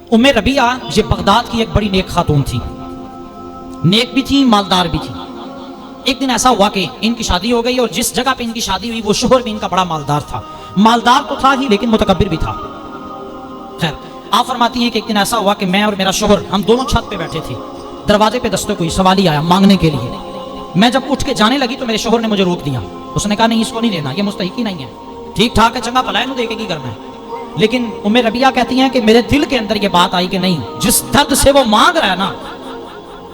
उम्मे रबिया ये बगदाद की एक बड़ी नेक खातून थी, नेक भी थी, मालदार भी थी। एक दिन ऐसा हुआ कि इनकी शादी हो गई और जिस जगह पे इनकी शादी हुई वो शोहर भी इनका बड़ा मालदार था। मालदार तो था ही लेकिन मुतकब्बिर भी था। खैर, आप फरमाती हैं कि एक दिन ऐसा हुआ कि मैं और मेरा शोहर हम दोनों छत पे बैठे थे। दरवाजे पे दस्तक हुई, सवाली आया मांगने के लिए। मैं जब उठ के जाने लगी तो मेरे शोहर ने मुझे रोक दिया। उसने कहा नहीं, इसको नहीं देना, ये मुस्तहिक ही नहीं है, ठीक ठाक है, चंगा भला है, देखे की करना है। लेकिन उम्मे रबिया कहती हैं कि मेरे दिल के अंदर ये बात आई कि नहीं, जिस दर्द से वो मांग रहा है ना,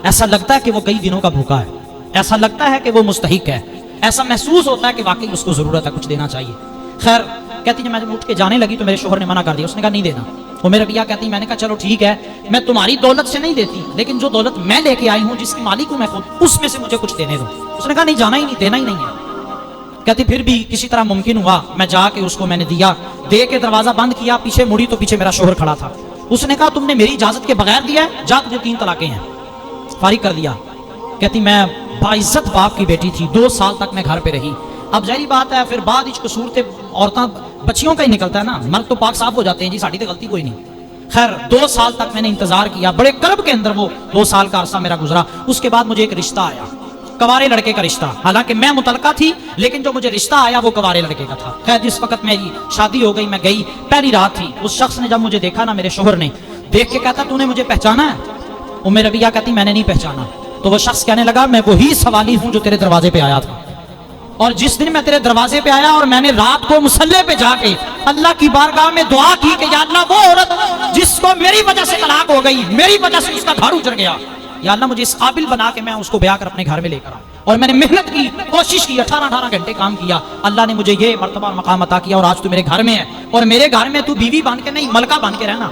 ऐसा लगता है कि वो कई दिनों का भूखा है, ऐसा लगता है कि वो मुस्तहिक है, ऐसा महसूस होता है कि वाकई उसको जरूरत है, कुछ देना चाहिए। खैर, कहती है मैं जब उठ के जाने लगी तो मेरे शोहर ने मना कर दिया। उसने कहा नहीं देना। उम्मे रबिया कहती मैंने कहा चलो ठीक है, मैं तुम्हारी दौलत से नहीं देती, लेकिन जो दौलत मैं लेके आई हूँ, जिसकी मालिक हूँ मैं खुद, उसमें से मुझे कुछ देने दो। उसने कहा नहीं, जाना ही नहीं, देना ही नहीं है। कहती फिर भी किसी तरह मुमकिन हुआ, मैं जाके उसको मैंने दिया, दे के दरवाजा बंद किया, पीछे मुड़ी तो पीछे मेरा शोहर खड़ा था। उसने कहा तुमने मेरी इजाजत के बगैर दिया है, जा तुझे 3 तलाकें हैं, फारिग कर दिया। कहती मैं बाइज्जत बाप की बेटी थी, 2 साल तक मैं घर पे रही। अब जाहिर बात है फिर बाद इसको सूरते औरतां बच्चियों का ही निकलता है ना, मर्द तो पाक साफ हो जाते हैं जी, साड़ी तो गलती कोई नहीं। खैर 2 साल तक मैंने इंतजार किया, बड़े कर्ब के अंदर वो 2 साल का अरसा मेरा गुजरा। उसके बाद मुझे एक रिश्ता आया, कवारे लड़के का रिश्ता। हालांकि मैं मुतलका थी लेकिन जो मुझे रिश्ता आया वो कवारे लड़के का था। खैर जिस वक्त मेरी शादी हो गई, मैं गई, पहली रात थी। उस शख्स ने जब मुझे देखा ना, मेरे शोहर ने देख के कहता तूने मुझे पहचाना है? उम्मे रबिया कहती मैंने नहीं पहचाना। तो वो शख्स कहने लगा मैं वही सवाली हूं जो तेरे दरवाजे पे आया था, और जिस दिन मैं तेरे दरवाजे पे आया और मैंने रात को मुसल्ले पे जाके अल्लाह की बारगाह में दुआ की कि या अल्लाह वो औरत जिसको मेरी वजह से तलाक हो गई, मेरी वजह से उसका घर उजड़ गया, या अल्लाह मुझे इस काबिल बना के मैं उसको ब्याह कर अपने घर में लेकर आऊं। और मैंने मेहनत की, कोशिश की, 18 घंटे काम किया, अल्लाह ने मुझे ये मर्तबा और मकाम अता किया, और आज तू मेरे घर में है, और मेरे घर में तू बीवी बन के नहीं मलका बन के रहना।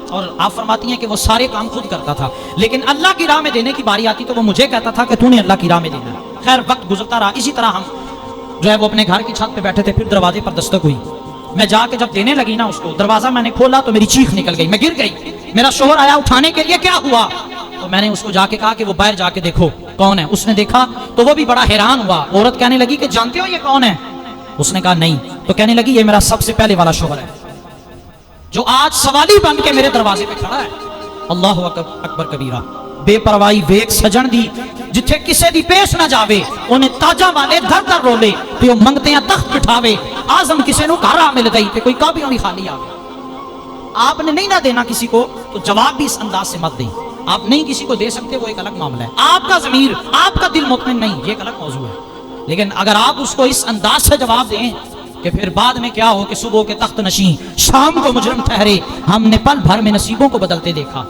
और आप फरमाती हैं कि वो सारे काम खुद करता था, लेकिन अल्लाह की राह में देने की बारी आती तो वो मुझे कहता था कि तूने अल्लाह की राह में देना। खैर वक्त गुजरता रहा, इसी तरह हम जो है वो अपने घर की छत पे बैठे थे। फिर दरवाजे पर दस्तक हुई, मैं जाके जब देने लगी ना उसको, दरवाजा मैंने खोला तो मेरी चीख निकल गई, मैं गिर गई। मेरा शोहर आया उठाने के लिए, क्या हुआ? तो मैंने उसको जाके कहा कि वो बाहर जाके देखो कौन है। उसने देखा तो वो भी बड़ा हैरान हुआ। औरत कहने लगी कि जानते हो ये कौन है? उसने कहा नहीं। तो कहने लगी ये मेरा सबसे पहले वाला शोहर है जो आज सवाली बन के मेरे दरवाजे पे खड़ा है। अल्लाहु अकबर कबीरा। बेपरवाही वेख सजन दी, जिथे किसे दी पेश ना जावे, उन्हें ताजा वाले दर दर रोले, तो मंगते हैं तख्त बिठावे, आजम किसे नु घर आ मिल गई, ते कोई काबियों भी खाली आवे। आपने नहीं ना देना किसी को तो जवाब भी इस अंदाज से मत दें। आप नहीं किसी को दे सकते, वो एक अलग मामला है। आपका ज़मीर, आपका दिल मुतमिन नहीं, ये एक अलग मौजू है। लेकिन अगर आप उसको इस अंदाज से जवाब दें कि फिर बाद में क्या हो कि सुबह के तख्त नशीं शाम को मुजरम ठहरे, हमने पल भर में नसीबों को बदलते देखा।